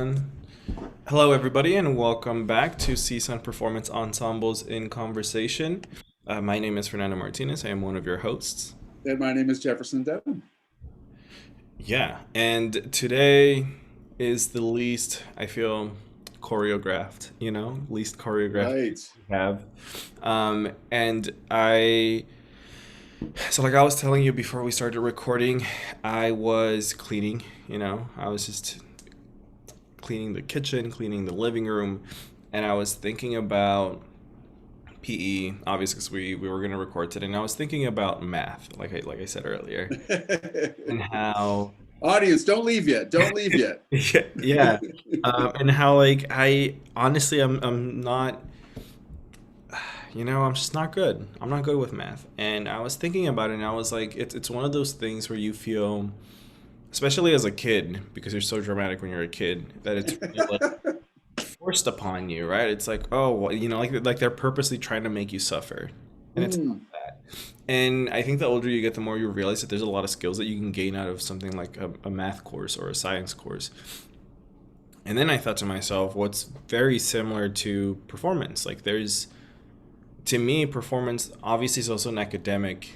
everyone. Hello, everybody, and welcome back to CSUN Performance Ensembles in Conversation. My name is Fernando Martinez. I am one of your hosts. And my name is Jefferson Devon. Yeah, and today is the least, I feel, choreographed, least choreographed Right. we have. And so like I was telling you before we started recording, I was cleaning, I was just cleaning the kitchen, cleaning the living room, and I was thinking about PE, obviously, because we were going to record today, and I was thinking about math, like I said earlier, and how Audience, don't leave yet. Don't leave yet. yeah, and how like I honestly I'm not, I'm just not good. I'm not good with math, and I was thinking about it, and I was like, it's one of those things where you feel, especially as a kid, because you're so dramatic when you're a kid, that it's really like forced upon you, right? It's like, oh, well, like they're purposely trying to make you suffer, and it's not Mm. that. And I think the older you get, the more you realize that there's a lot of skills that you can gain out of something like a math course or a science course. And then I thought to myself, what's very similar to performance? Like, to me, performance obviously is also an academic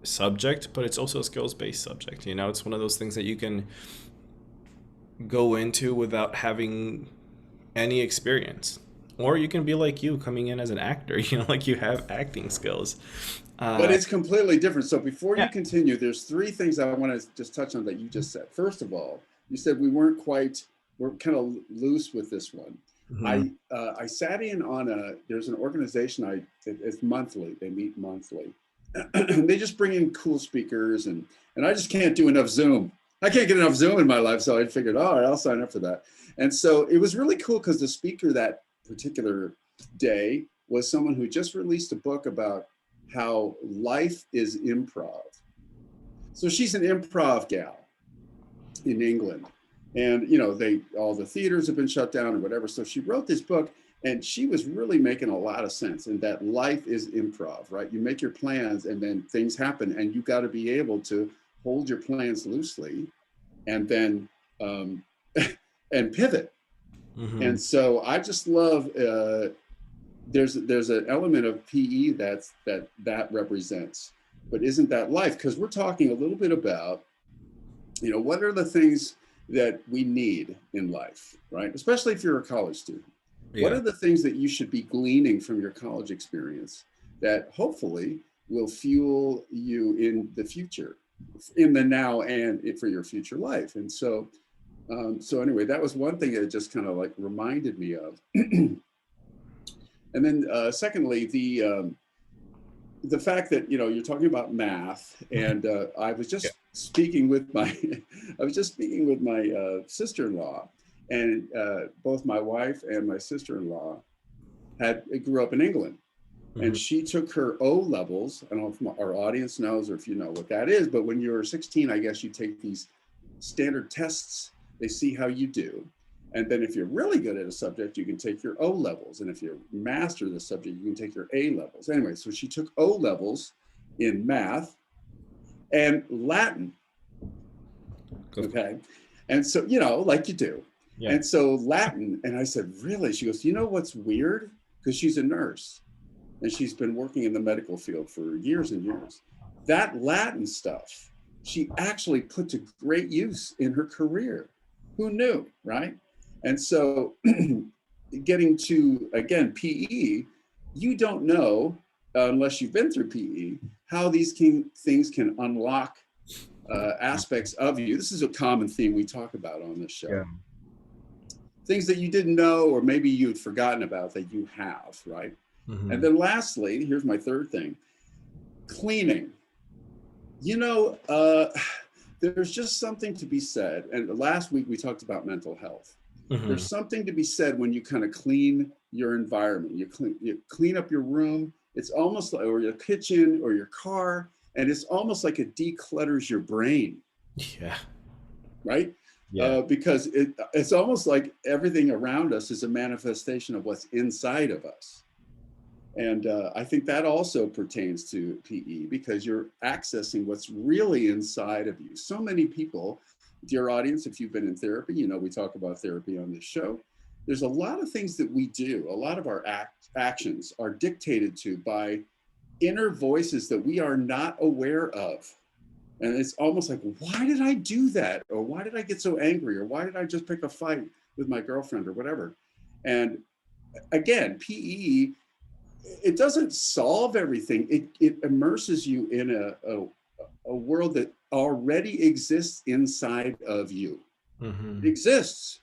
subject, but it's also a skills based subject. It's one of those things that you can go into without having any experience. Or you can be like you coming in as an actor, like you have acting skills. But Uh, it's completely different. So before yeah. you continue, there's three things I want to just touch on that you just said. First of all, you said we weren't quite, we're kind of loose with this one. Mhm. I sat in on there's an organization it's monthly. They meet monthly. They just bring in cool speakers and I just can't do enough Zoom. I can't get enough Zoom in my life, so I figured, all right, I'll sign up for that. And so it was really cool because the speaker that particular day was someone who just released a book about how life is improv. So she's an improv gal in England. And they all the theaters have been shut down or whatever. So she wrote this book and she was really making a lot of sense in that life is improv, right? You make your plans and then things happen and you got to be able to hold your plans loosely and then and pivot. Mhm. And so I just love there's an element of PE that represents, but isn't that life? Because we're talking a little bit about what are the things that we need in life, right? Especially if you're a college student. What Yeah. are the things that you should be gleaning from your college experience that hopefully will fuel you in the future, in the now and for your future life? And so anyway, that was one thing that just kind of like reminded me of. And then secondly, the fact that you're talking about math, and I was Yeah. just speaking with my I was just speaking with my sister-in-law, and both my wife and my sister-in-law had grew up in England, and Mhm. she took her O levels. I don't know if our audience knows or if you know what that is, but when you're 16, I guess you take these standard tests. They see how you do. And then if you're really good at a subject, you can take your O levels. And if you master the subject, you can take your A levels. Anyway, so she took O levels in math and Latin. Of course. Okay. And so, like you do. Yeah. And so Latin, and I said, really? She goes, what's weird? Because she's a nurse and she's been working in the medical field for years and years. That Latin stuff, she actually put to great use in her career. Who knew, right? And so, getting to, again, PE, you don't know, unless you've been through PE, how these things can unlock aspects of you. This is a common theme we talk about on this Yeah. show. Things that you didn't know, or maybe you'd forgotten about that you have, right? And Mhm. then lastly, here's my third thing: cleaning. You know, there's just something to be said. And last week we talked about mental health. Mhm. There's something to be said when you kind of clean your environment. You clean up your room. It's almost like, or your kitchen or your car, and it's almost like it declutters your brain, Yeah. right? Yeah. Because it's almost like everything around us is a manifestation of what's inside of us. And I think that also pertains to PE because you're accessing what's really inside of you. So many people dear audience, if you've been in therapy, you know we talk about therapy on this show. There's a lot of things that we do, a lot of our actions are dictated to by inner voices that we are not aware of. And it's almost like, why did I do that? Or why did I get so angry? Or why did I just pick a fight with my girlfriend or whatever? And again, PE, it doesn't solve everything. It immerses you in a world that already exists inside of you. It Mm-hmm. exists.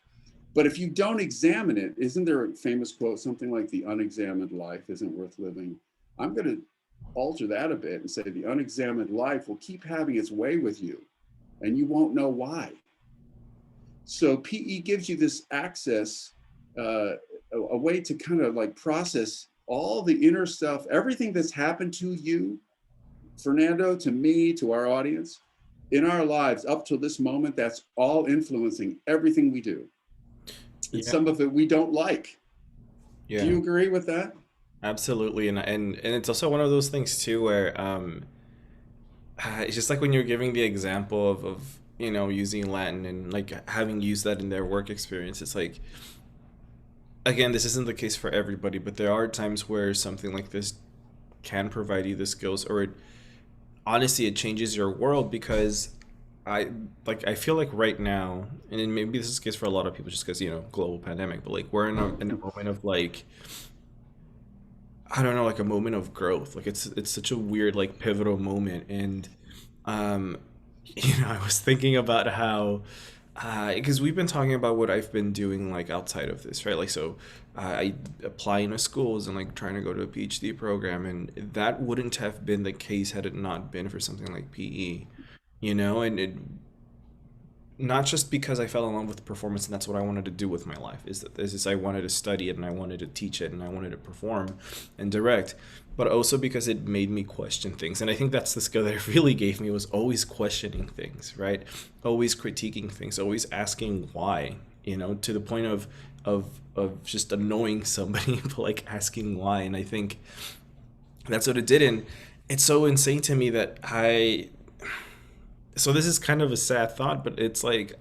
But if you don't examine it, isn't there a famous quote, something like the unexamined life isn't worth living? I'm going to alter that a bit and say the unexamined life will keep having its way with you and you won't know why. So PE gives you this access, a way to kind of like process all the inner stuff, everything that's happened to you, Fernando, to me, to our audience, in our lives up to this moment, that's all influencing everything we do. And Yeah. some of it we don't like. Do Yeah. you agree with that? Absolutely. And it's also one of those things too where it's just like when you're giving the example of using Latin and like having used that in their work experience. It's like, again, this isn't the case for everybody, but there are times where something like this can provide you the skills, or it honestly it changes your world. Because I feel like right now, and then maybe this is the case for a lot of people just because global pandemic, but like we're in a moment of like, I don't know, like a moment of growth. Like it's such a weird like pivotal moment. And um I was thinking about how, because we've been talking about what I've been doing like outside of this, right? Like, so I apply into schools and like trying to go to a PhD program, and that wouldn't have been the case had it not been for something like PE, and it, not just because I fell in love with performance and that's what I wanted to do with my life. Is I wanted to study it and I wanted to teach it and I wanted to perform and direct, but also because it made me question things. And I think that's the skill that it really gave me, was always questioning things, right? Always critiquing things, always asking why, to the point of just annoying somebody, but like asking why. And I think that's what it did. And it's so insane to me that so this is kind of a sad thought, but it's like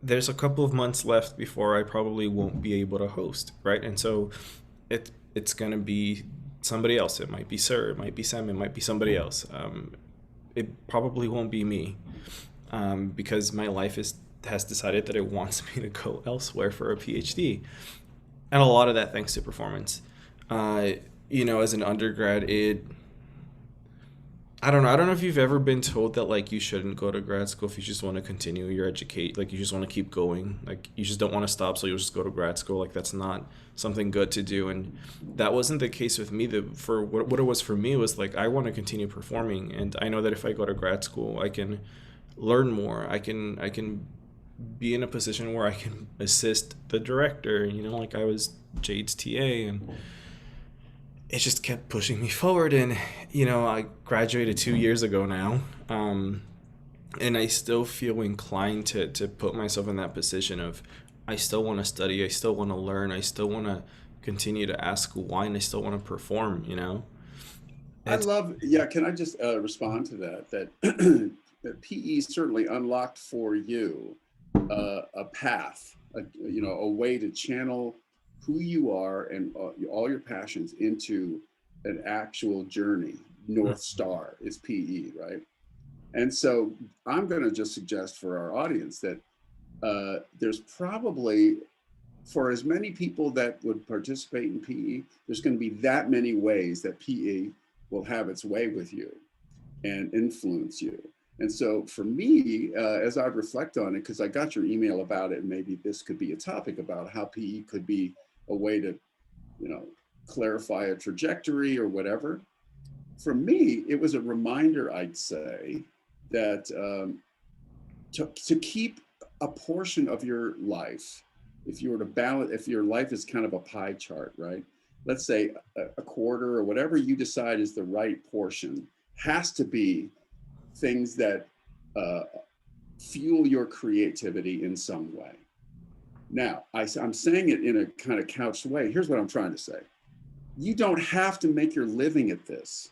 there's a couple of months left before I probably won't be able to host, right? And so it's gonna be somebody else. It might be Sir, it might be Sam, it might be somebody else. It probably won't be me, because my life has decided that it wants me to go elsewhere for a PhD, and a lot of that thanks to performance. Uh, as an undergrad, I don't know. I don't know if you've ever been told that like you shouldn't go to grad school if you just want to continue your educate, like you just want to keep going, like you just don't want to stop, so you'll just go to grad school. Like that's not something good to do, and that wasn't the case with me. For what it was for me was like I want to continue performing, and I know that if I go to grad school, I can learn more. I can be in a position where I can assist the director. Like I was Jade's TA, and it just kept pushing me forward. And I graduated 2 years ago now, and I still feel inclined to put myself in that position of, I still want to study, I still want to learn, I still want to continue to ask why, and I still want to perform. I It's love, yeah, can I just respond to that? That, that PE certainly unlocked for you a path, a way to channel who you are and all your passions into an actual journey. North Star is PE, right? And so I'm going to just suggest for our audience that there's probably, for as many people that would participate in PE, there's going to be that many ways that PE will have its way with you and influence you. And so for me, as I reflect on it, because I got your email about it, and maybe this could be a topic about how PE could be a way to, you know, clarify a trajectory or whatever. For me, it was a reminder, I'd say, that to keep a portion of your life, if you were to balance, if your life is kind of a pie chart, right? Let's say a quarter or whatever you decide is the right portion has to be things that uh, fuel your creativity in some way. Now, I'm saying it in a kind of couched way. Here's what I'm trying to say. You don't have to make your living at this.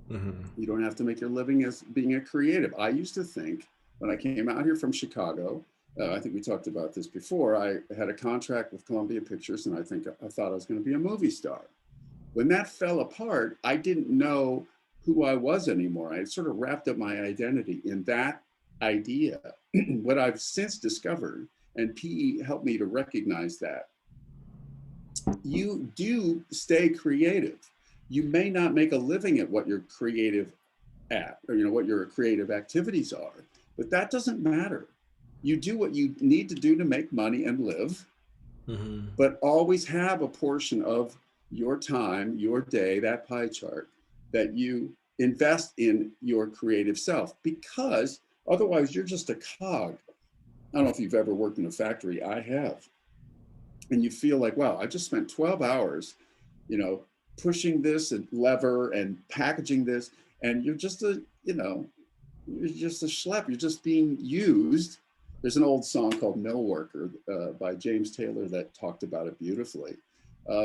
Hmm. You don't have to make your living as being a creative. I used to think when I came out here from Chicago, I think we talked about this before. I had a contract with Columbia Pictures, and I thought I was going to be a movie star. When that fell apart, I didn't know who I was anymore. I sort of wrapped up my identity in that idea. What I've since discovered, and PE helped me to recognize that, you do stay creative. You may not make a living at what you're creative at, or what your creative activities are, but that doesn't matter. You do what you need to do to make money and live, Hmm. but always have a portion of your time, your day, that pie chart, that you invest in your creative self, because otherwise you're just a cog. I don't know if you've ever worked in a factory. I have. And you feel like, wow, I just spent 12 hours, you know, pushing this and lever and packaging this, and you're just a schlep. You're just being used. There's an old song called Mill Worker by James Taylor that talked about it beautifully.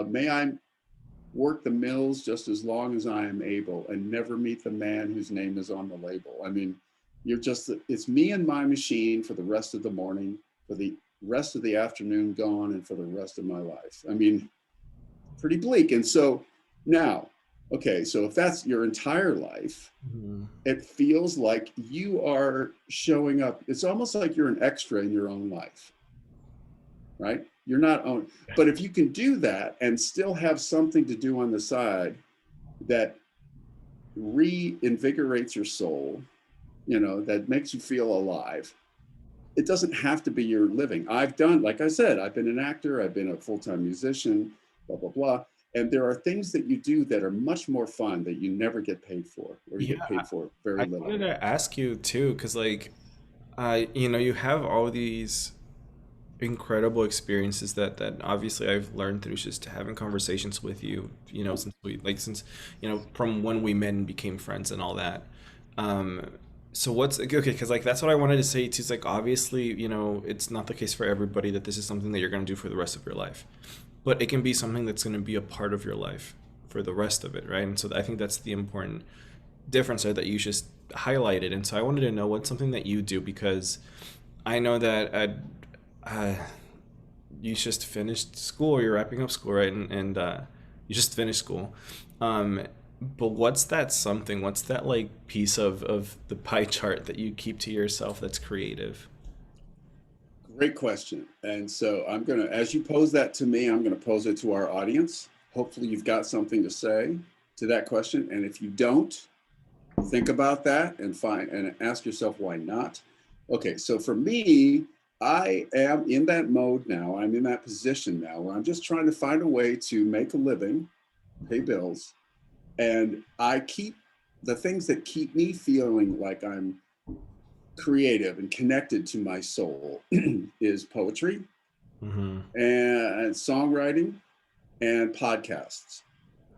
May I work the mills just as long as I am able and never meet the man whose name is on the label. I mean, it's me and my machine for the rest of the morning, for the rest of the afternoon gone, and for the rest of my life. I mean, pretty bleak. And so now, okay, so if that's your entire life, Hmm. it feels like you are showing up. It's almost like you're an extra in your own life, right? You're not own, but if you can do that and still have something to do on the side that reinvigorates your soul, that makes you feel alive, it doesn't have to be your living. I've done, like I said, I've been an actor, I've been a full-time musician, blah, blah, blah. And there are things that you do that are much more fun that you never get paid for, or you Yeah, get paid for very I little. wanted to ask you too, because like, you have all these incredible experiences that obviously I've learned through just having conversations with you, since from when we met and became friends and all that. Um, so what's okay? Because like that's what I wanted to say too. Is like obviously it's not the case for everybody that this is something that you're gonna do for the rest of your life, but it can be something that's gonna be a part of your life for the rest of it, right? And so I think that's the important difference there that you just highlighted. And so I wanted to know what's something that you do because I know that uh, you just finished school or you're wrapping up school, right? And you just finished school. Um, but what's that something? What's that like piece of the pie chart that you keep to yourself that's creative? Great question. And so as you pose that to me, I'm going to pose it to our audience. Hopefully, you've got something to say to that question. And if you don't, think about that and ask yourself why not. Okay, so for me, I am in that mode now. I'm in that position now where I'm just trying to find a way to make a living, pay bills, and I keep the things that keep me feeling like I'm creative and connected to my soul is poetry Mm-hmm. and songwriting and podcasts.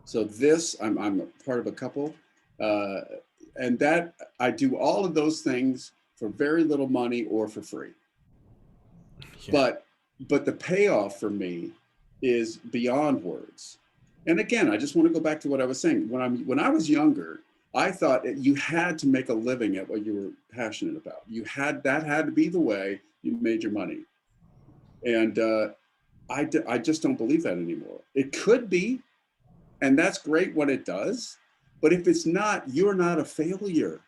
So I'm a part of a couple, uh, and that I do all of those things for very little money or for free. Yeah. But the payoff for me is beyond words. And again, I just want to go back to what I was saying. When I was younger, I thought that you had to make a living at what you were passionate about. That had to be the way you made your money. And I just don't believe that anymore. It could be, and that's great what it does. But if it's not, you're not a failure,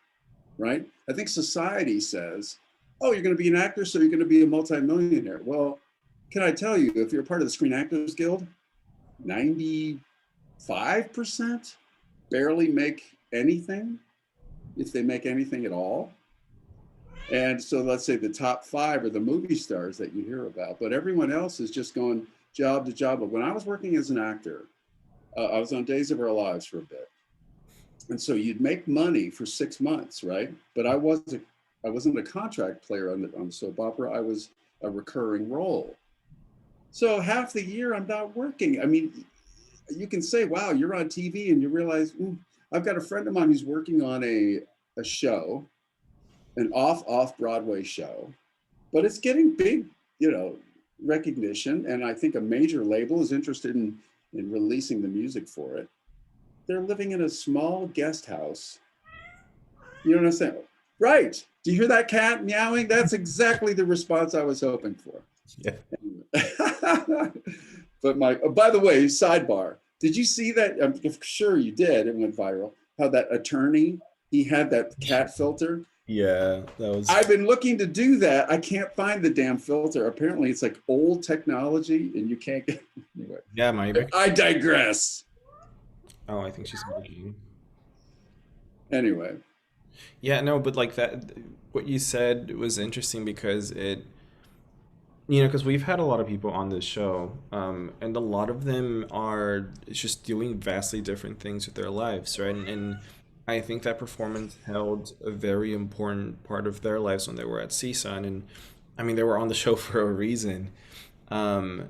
right? I think society says, oh, you're going to be an actor, so you're going to be a multimillionaire. Well, can I tell you, if you're part of the Screen Actors Guild, 95% barely make anything, if they make anything at all. And so let's say the top five are the movie stars that you hear about, but everyone else is just going job to job. But when I was working as an actor, I was on Days of Our Lives for a bit. And so you'd make money for 6 months, right? But I wasn't a contract player on the soap opera. I was a recurring role. So half the year I'm not working. I mean, you can say, wow, you're on TV, and you realize, I've got a friend of mine who's working on a show, an off Broadway show, but it's getting big, recognition. And I think a major label is interested in releasing the music for it. they're living in a small guest house. You know what I'm saying? Right. Do you hear that cat meowing? That's exactly the response I was hoping for. Yeah. But my, oh, by the way, sidebar. Did you see that? I'm sure you did. It went viral. How that attorney, he had that cat filter. Yeah, that was. I've been looking to do that. I can't find the damn filter. Apparently, it's like old technology, and you can't get. Anyway, Yeah, my. I digress. Oh, I think she's working. Anyway, Yeah, no, but like that, what you said was interesting because it, because we've had a lot of people on this show, and a lot of them are just doing vastly different things with their lives, right? And I think that performance held a very important part of their lives when they were at CSUN, and I mean, they were on the show for a reason. Um,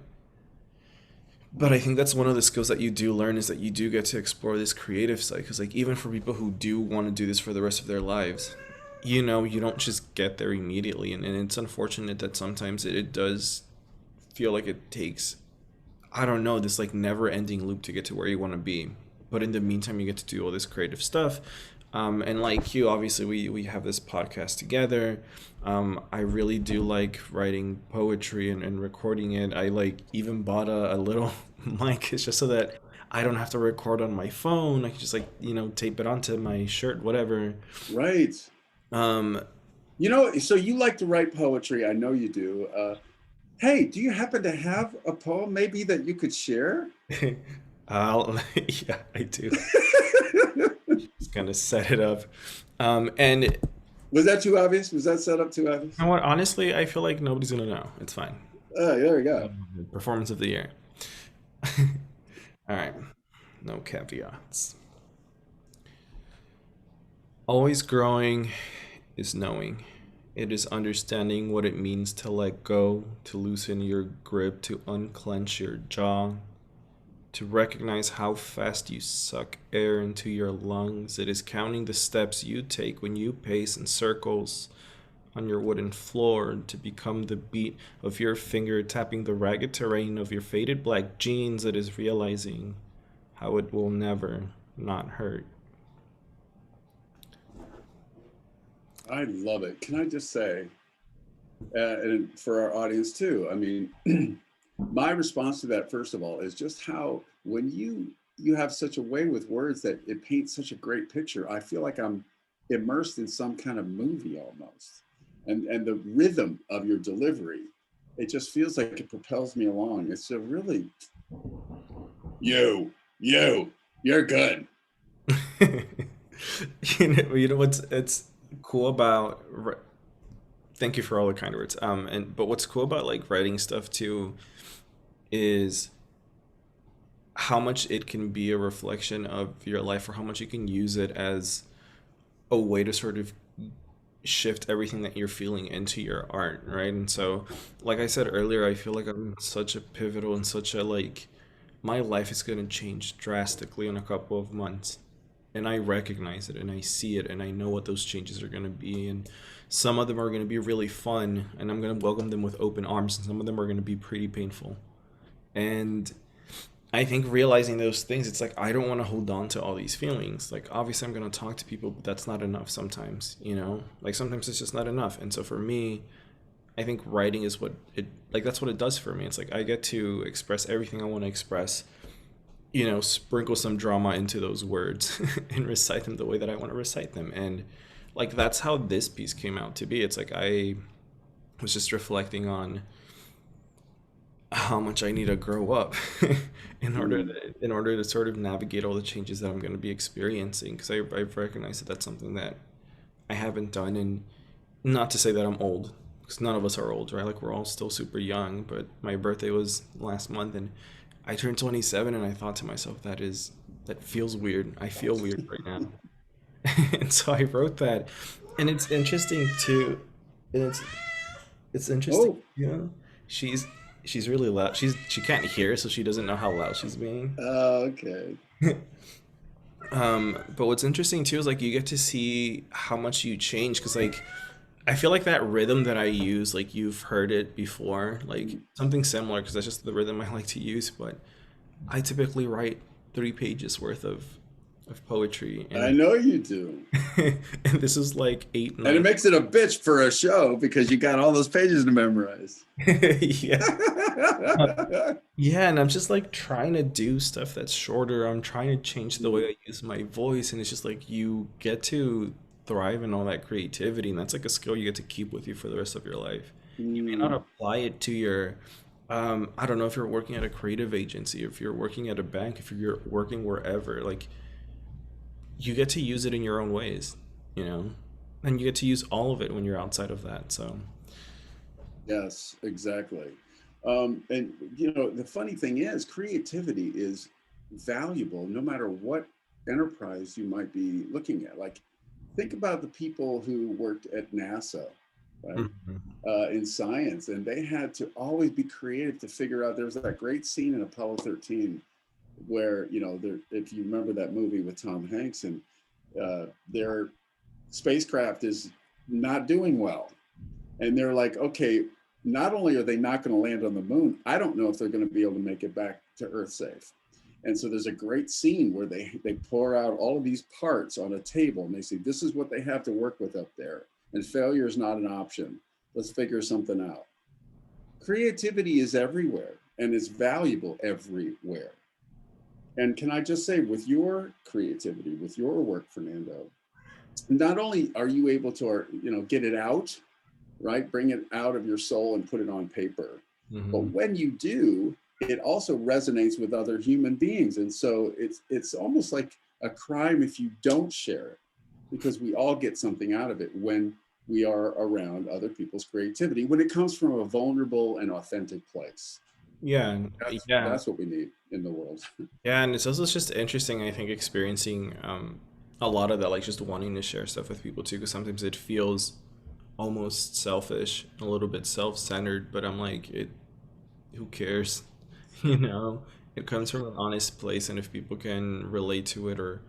but I think that's one of the skills that you do learn is that you do get to explore this creative side. Because, like, even for people who do want to do this for the rest of their lives, you don't just get there immediately. And it's unfortunate that sometimes it does feel like it takes, I don't know, this like never ending loop to get to where you want to be. But in the meantime, you get to do all this creative stuff. And like you, obviously, we have this podcast together. I really do like writing poetry and recording it. I like even bought a little mic. It's just so that I don't have to record on my phone. I can just like, tape it onto my shirt, whatever. right. Um, You know, so you like to write poetry. I know you do. Hey, do you happen to have a poem maybe that you could share? yeah, I do. Just kind of set it up. And you Was that too obvious? Was that set up too obvious? know what? Honestly, I feel like nobody's gonna know. It's fine. There we go. Performance of the year. All right. No caveats. Always growing is knowing. It is understanding what it means to let go, to loosen your grip, to unclench your jaw, to recognize how fast you suck air into your lungs. It is counting the steps you take when you pace in circles on your wooden floor to become the beat of your finger tapping the ragged terrain of your faded black jeans. It is realizing how it will never not hurt. I love it. Can I just say, and for our audience too, I mean, my response to that, first of all, is just how when you have such a way with words that it paints such a great picture. I feel like I'm immersed in some kind of movie almost, and the rhythm of your delivery, it just feels like it propels me along. It's a really you, you're good. You know what's it's cool about thank you for all the kind words. And but what's cool about like writing stuff too is how much it can be a reflection of your life or how much you can use it as a way to sort of shift everything that you're feeling into your art, right? And so, like I said earlier, I feel like I'm such a pivotal and such a like my life is going to change drastically in a couple of months. And I recognize it and I see it and I know what those changes are going to be. And some of them are going to be really fun and I'm going to welcome them with open arms, and some of them are going to be pretty painful. And I think realizing those things, it's like I don't want to hold on to all these feelings. Like obviously I'm gonna talk to people, but that's not enough sometimes, you know? Like sometimes it's just not enough. And so for me, I think writing is what it like that's what it does for me. It's like I get to express everything I want to express, sprinkle some drama into those words and recite them the way that I want to recite them. And like that's how this piece came out to be. It's like I was just reflecting on how much I need to grow up Mm. in order to sort of navigate all the changes that I'm going to be experiencing, because I've recognized that that's something that I haven't done. And not to say that I'm old, because none of us are old, right? Like we're all still super young, but my birthday was last month and I turned 27 and I thought to myself that feels weird. I feel weird right now. And so I wrote that, and it's interesting too. And it's interesting, Oh, she's she's really loud. She can't hear, so she doesn't know how loud she's being. okay. But what's interesting too is like you get to see how much you change, because like I feel like that rhythm that I use, like you've heard it before, like Mm. something similar, because that's just the rhythm I like to use. But I typically write 3 pages worth of of poetry, I and know you do. and this is like eight, And it nine. makes it a bitch for a show because you got all those pages to memorize. Yeah. Yeah, and I'm just like trying to do stuff that's shorter. I'm trying to change the way I use my voice, and it's just like you get to thrive in all that creativity, and that's like a skill you get to keep with you for the rest of your life. You may not Mm, apply it to your, I don't know if you're working at a creative agency, if you're working at a bank, if you're working wherever, like you get to use it in your own ways, you know, and you get to use all of it when you're outside of that. So, yes, exactly. And the funny thing is, creativity is valuable no matter what enterprise you might be looking at. Like, think about the people who worked at NASA, right? mhm. In science, and they had to always be creative to figure out. There was that great scene in Apollo 13 where, if you remember that movie with Tom Hanks, and their spacecraft is not doing well, and they're like, okay, not only are they not going to land on the moon, I don't know if they're going to be able to make it back to Earth safe. And so there's a great scene where they pour out all of these parts on a table, and they say, this is what they have to work with up there, and failure is not an option. Let's figure something out. Creativity is everywhere and is valuable everywhere. And can I just say, with your creativity, with your work, Fernando, not only are you able to, get it out, right? Bring it out of your soul and put it on paper. But Mhm. when you do, it also resonates with other human beings. And so it's almost like a crime if you don't share it, because we all get something out of it when we are around other people's creativity, when it comes from a vulnerable and authentic place. Yeah, yeah. That's what we need in the world. Yeah, and it's also just interesting, I think, experiencing a lot of that, like just wanting to share stuff with people too, because sometimes it feels almost selfish, a little bit self-centered, but I'm like, who cares? You know, it comes from an honest place, and if people can relate to it, or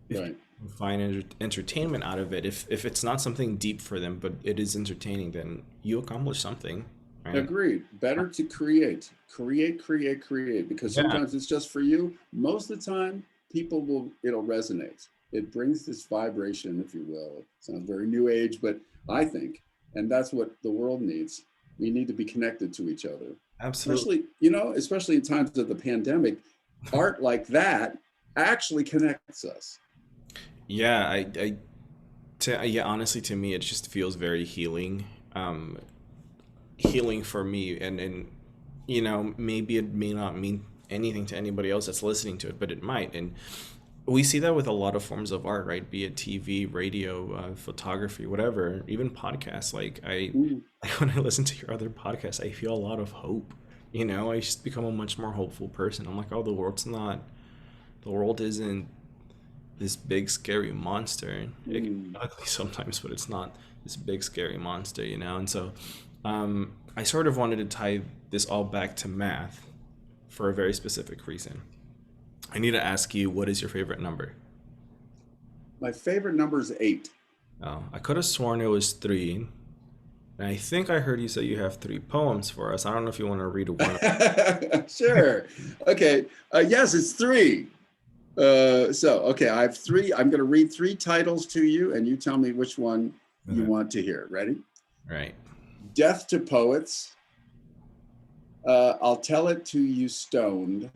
if Right. people can find entertainment out of it, if it's not something deep for them, but it is entertaining, then you accomplish something, right? Agreed. Better to create, because Yeah, sometimes it's just for you. Most of the time, it'll resonate. It brings this vibration, if you will. It sounds very new age, but I think, and that's what the world needs. We need to be connected to each other, absolutely. especially in times of the pandemic. Art like that actually connects us. Yeah, yeah, honestly, to me, it just feels very healing. Healing for me, and maybe it may not mean anything to anybody else that's listening to it, but it might. And we see that with a lot of forms of art, right? Be it TV, radio, photography, whatever, even podcasts. Like Mm, like when I listen to your other podcasts, I feel a lot of hope. I just become a much more hopeful person. I'm like, oh, the world isn't this big scary monster. It can be mm. ugly sometimes, but it's not this big scary monster. And so I sort of wanted to tie this all back to math for a very specific reason. I need to ask you, what is your favorite number? My favorite number is 8. Oh, I could have sworn it was three. And I think I heard you say you have three poems for us. I don't know if you want to read one. Sure. Okay. Yes, it's 3. Okay, I have 3. I'm going to read 3 titles to you, and you tell me which one you Okay. want to hear. Ready? Right. Death to Poets. I'll tell it to you stoned.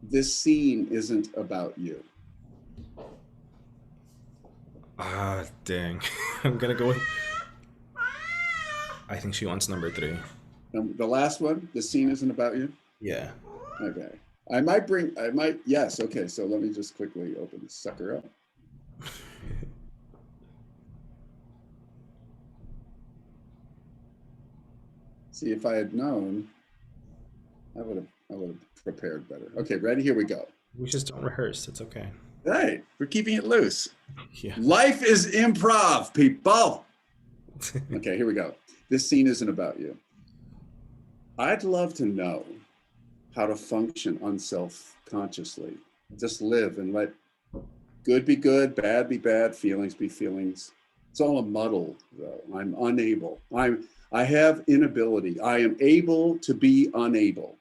This scene isn't about you. Ah, dang. I'm gonna go with. I think she wants number three. The last one, this scene isn't about you. Yeah. Okay. Yes. Okay. So let me just quickly open this sucker up. See, if I had known, I would have prepared better. Okay, ready? Here we go. We just don't rehearse. It's okay. Right, we're keeping it loose. Yeah. Life is improv, people. Okay, here we go. This scene isn't about you. I'd love to know how to function unself-consciously. Just live and let good be good, bad be bad, feelings be feelings. It's all a muddle, though. I'm unable. I have inability. I am able to be unable.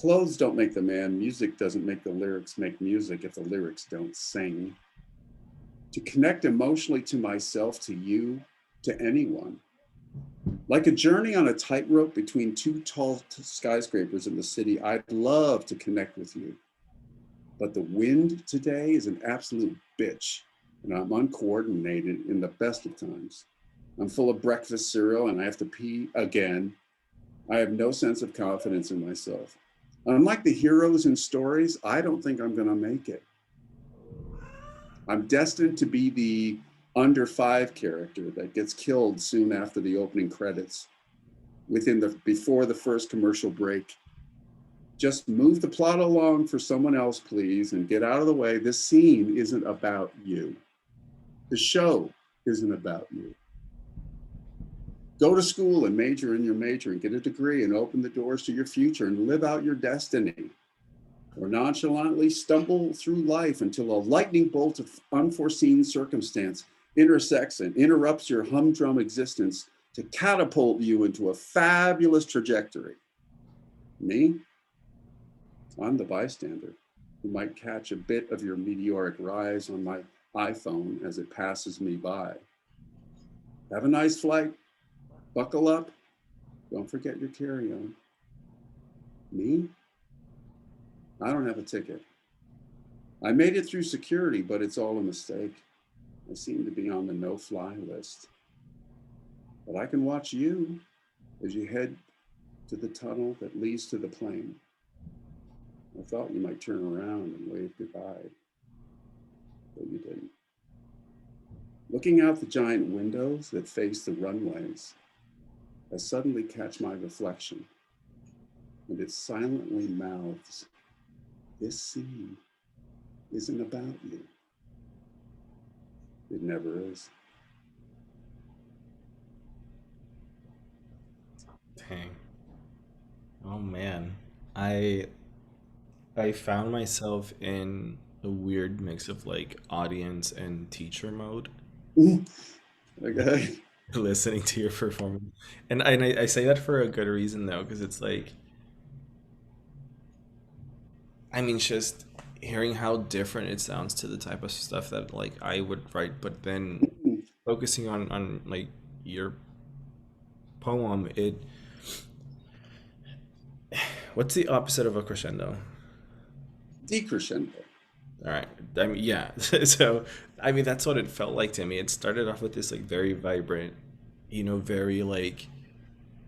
Clothes don't make the man. Music doesn't make the lyrics make music if the lyrics don't sing. To connect emotionally to myself, to you, to anyone. Like a journey on a tightrope between two tall skyscrapers in the city, I'd love to connect with you. But the wind today is an absolute bitch, and I'm uncoordinated in the best of times. I'm full of breakfast cereal and I have to pee again. I have no sense of confidence in myself. Unlike the heroes in stories, I don't think I'm going to make it. I'm destined to be the under five character that gets killed soon after the opening credits, before the first commercial break. Just move the plot along for someone else, please, and get out of the way. This scene isn't about you. The show isn't about you. Go to school and major in your major and get a degree and open the doors to your future and live out your destiny. Or nonchalantly stumble through life until a lightning bolt of unforeseen circumstance intersects and interrupts your humdrum existence to catapult you into a fabulous trajectory. Me? I'm the bystander who might catch a bit of your meteoric rise on my iPhone as it passes me by. Have a nice flight. Buckle up. Don't forget your carry-on. Me? I don't have a ticket. I made it through security, but it's all a mistake. I seem to be on the no-fly list. But I can watch you as you head to the tunnel that leads to the plane. I thought you might turn around and wave goodbye, but you didn't. Looking out the giant windows that face the runways, I suddenly catch my reflection, and it silently mouths, "This scene isn't about you." It never is. Dang. Oh man. I I found myself in a weird mix of like audience and teacher mode Okay. listening to your performance. And I say that for a good reason though, because it's like, I mean, just hearing how different it sounds to the type of stuff that like I would write, but then focusing on like your poem, it what's the opposite of a crescendo? Decrescendo. All right. I mean, yeah. So, I mean, that's what it felt like to me. It started off with this like very vibrant, very like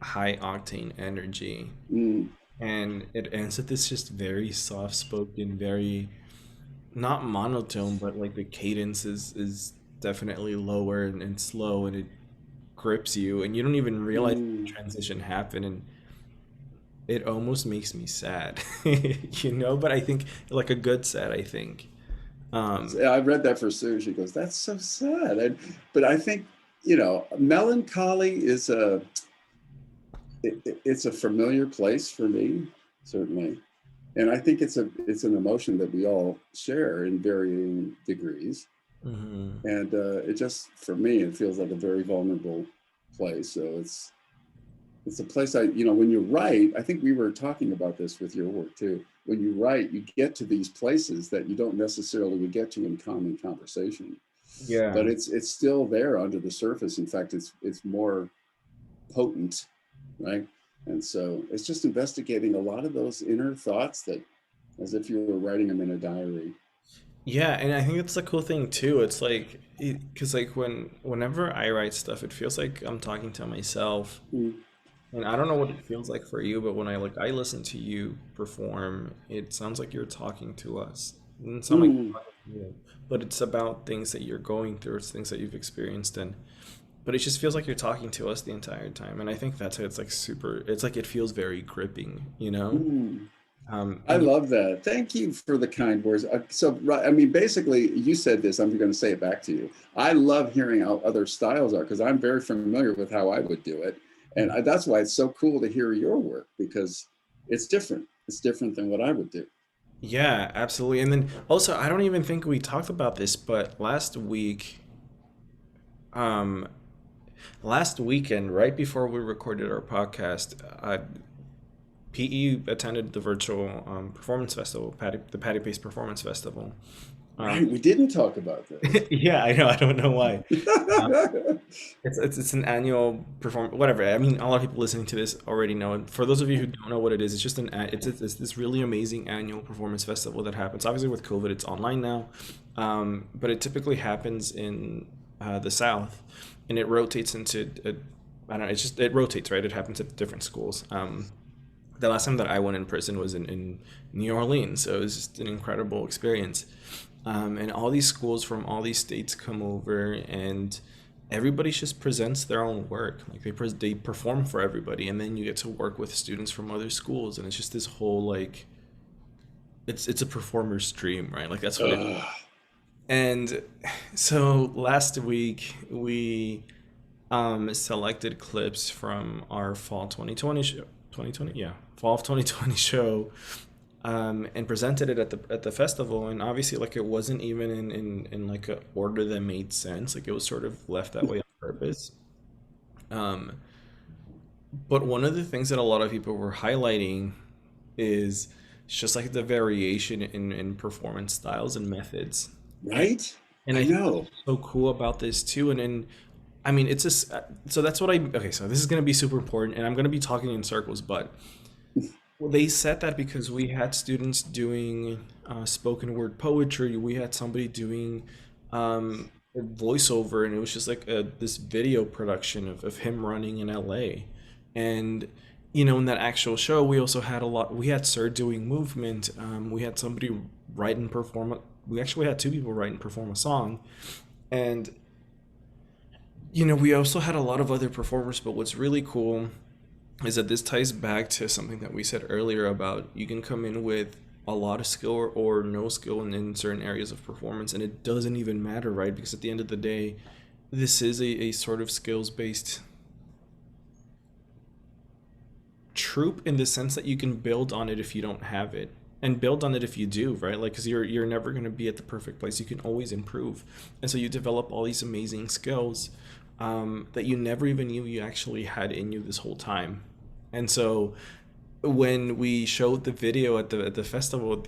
high octane energy, Mm, and it ends with this just very soft spoken, very not monotone, but like the cadence is definitely lower and slow, and it grips you, and you don't even realize the mm. transition happened, and it almost makes me sad, But I think like a good sad, I think. Um, So, I read that for Sue. She goes, "That's so sad." But I think, melancholy is it's a familiar place for me, certainly. And I think it's an emotion that we all share in varying degrees. mhm. And it just, for me, it feels like a very vulnerable place. So it's a place when you write, I think we were talking about this with your work too. When you write, you get to these places that you don't necessarily would get to in common conversation, but Yeah. it's still there under the surface. In fact, it's more potent, right? And so it's just investigating a lot of those inner thoughts that, as if you were writing them in a diary. Yeah, and I think that's the cool thing too. It's like, because like whenever I write stuff, it feels like I'm talking to myself. Mm, And I don't know what it feels like for you, but when I listen to you perform, it sounds like you're talking to us. It doesn't sound like mm, you're talking to you, but it's about things that you're going through, it's things that you've experienced, and but it just feels like you're talking to us the entire time. And I think that's it's like super. It's like it feels very gripping. mm. I And love that. Thank you for the kind words. I mean, basically, you said this. I'm going to say it back to you. I love hearing how other styles are because I'm very familiar with how I would do it, and that's why it's so cool to hear your work because it's different. It's different than what I would do. yeah, absolutely. And then also, I don't even think we talked about this, but um, last weekend, right before we recorded our podcast, PE attended the virtual performance festival, the Patty Pace Performance Festival. Um, Right. We didn't talk about this. yeah, I know. I don't know why. Um, it's an annual perform whatever. I mean, a lot of people listening to this already know. And for those of you who don't know what it is, it's just it's this really amazing annual performance festival that happens. Obviously, with COVID, it's online now, but it typically happens in the South, and it rotates into I don't know. It rotates, right? It happens at different schools. The last time that I went in person was in New Orleans, so it was just an incredible experience. And all these schools from all these states come over, and everybody just presents their own work. Like they perform for everybody, and then you get to work with students from other schools, and it's just this whole like it's a performer's dream, right? Like that's what it. Ugh. And so last week we selected clips from our fall 2020 show, 2020, yeah, fall of 2020 show, and presented it at the festival. And obviously, like it wasn't even in like a order that made sense. Like it was sort of left that way on purpose. Um, but one of the things that a lot of people were highlighting is just like the variation in performance styles and methods. Right? And I I think what's know. so cool about this too, and I mean, it's just so that's what I okay. So this is going to be super important, and I'm going to be talking in circles, but well, they said that because we had students doing spoken word poetry, we had somebody doing a voiceover, and it was just like this video production of him running in LA, and in that actual show, we also had a lot. We had Sir doing movement. We had somebody write and perform. We actually had two people write and perform a song, and we also had a lot of other performers, but what's really cool is that this ties back to something that we said earlier about you can come in with a lot of skill or no skill in certain areas of performance, and it doesn't even matter, right? Because at the end of the day, this is a sort of skills based troop in the sense that you can build on it if you don't have it and build on it if you do, right? Like because you're never going to be at the perfect place. You can always improve, and so you develop all these amazing skills that you never even knew you actually had in you this whole time. And so when we showed the video at the festival,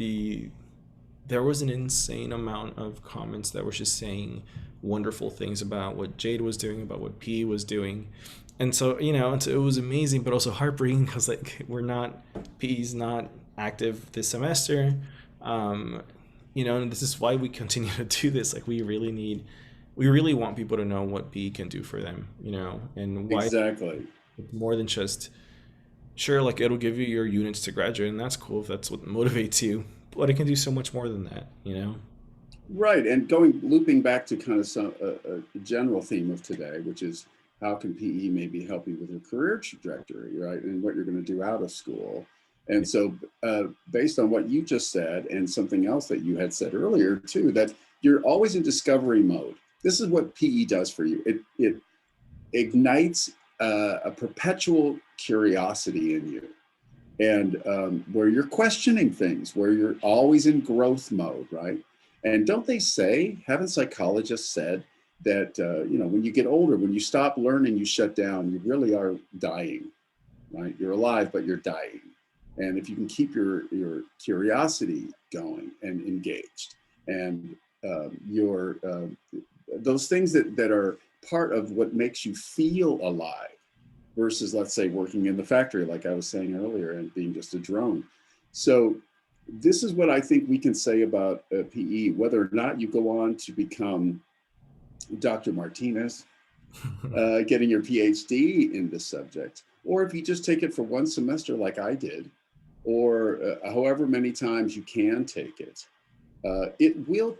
there was an insane amount of comments that were just saying wonderful things about what Jade was doing, about what P was doing. And so, it was amazing, but also heartbreaking because like P's not active this semester. Um, and this is why we continue to do this. Like we really want people to know what P can do for them, and why Exactly. it's more than just sure, like it'll give you your units to graduate, and that's cool if that's what motivates you. But it can do so much more than that. Right. And looping back to kind of a general theme of today, which is how can PE maybe help you with your career trajectory, right? And what you're going to do out of school. And so, based on what you just said, and something else that you had said earlier too, that you're always in discovery mode. This is what PE does for you. It ignites a perpetual curiosity in you, and where you're questioning things, where you're always in growth mode, right? And don't they say, haven't psychologists said that, when you get older, when you stop learning, you shut down, you really are dying, right? You're alive, but you're dying. And if you can keep your curiosity going and engaged, and your those things that are part of what makes you feel alive, versus, let's say, working in the factory, like I was saying earlier, and being just a drone. So this is what I think we can say about PE, whether or not you go on to become Dr. Martinez, getting your PhD in this subject, or if you just take it for one semester like I did, or however many times you can take it, it will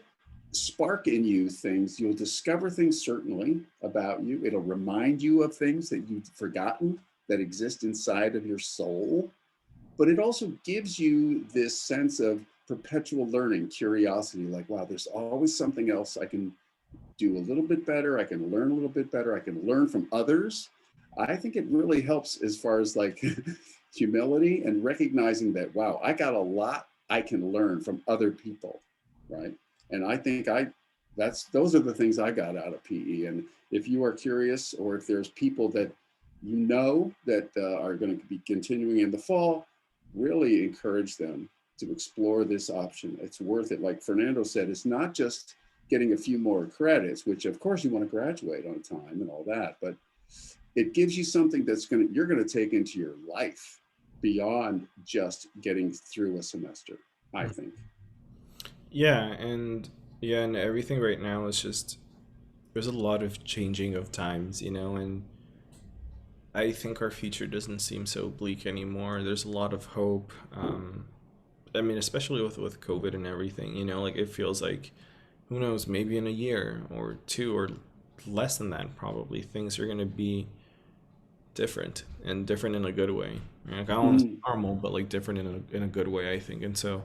spark in you things. You'll discover things certainly about you. It'll remind you of things that you've forgotten that exist inside of your soul. But it also gives you this sense of perpetual learning, curiosity, like, wow, there's always something else I can do a little bit better. I can learn a little bit better. I can learn from others. I think it really helps as far as like humility and recognizing that, wow, I got a lot I can learn from other people, right? And I think those are the things I got out of PE. And if you are curious, or if there's people that that are going to be continuing in the fall, really encourage them to explore this option. It's worth it. Like Fernando said, it's not just getting a few more credits, which of course you want to graduate on time and all that, but it gives you something you're going to take into your life beyond just getting through a semester, I think. Yeah, and yeah, and everything right now is just there's a lot of changing of times, and I think our future doesn't seem so bleak anymore. There's a lot of hope. I mean, especially with COVID and everything, like it feels like, who knows, maybe in a year or two or less than that, probably things are going to be different and different in a good way. Like, I don't want to say Mm. normal, but like different in a good way, I think. And so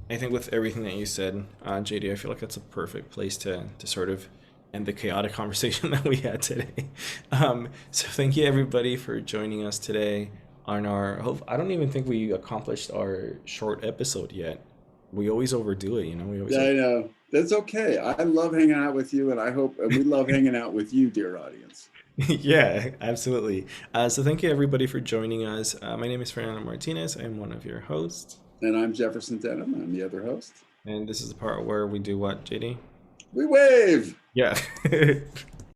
I think with everything that you said, JD, I feel like that's a perfect place to sort of end the chaotic conversation that we had today. So thank you everybody for joining us today on our hope. I don't even think we accomplished our short episode yet. We always overdo it, we always I know. That's okay. I love hanging out with you, and I hope, and we love hanging out with you, dear audience. Yeah, absolutely. So thank you everybody for joining us. My name is Fernando Martinez. I'm one of your hosts. And I'm Jefferson Denham. I'm the other host. And this is the part where we do what, JD? We wave. Yeah.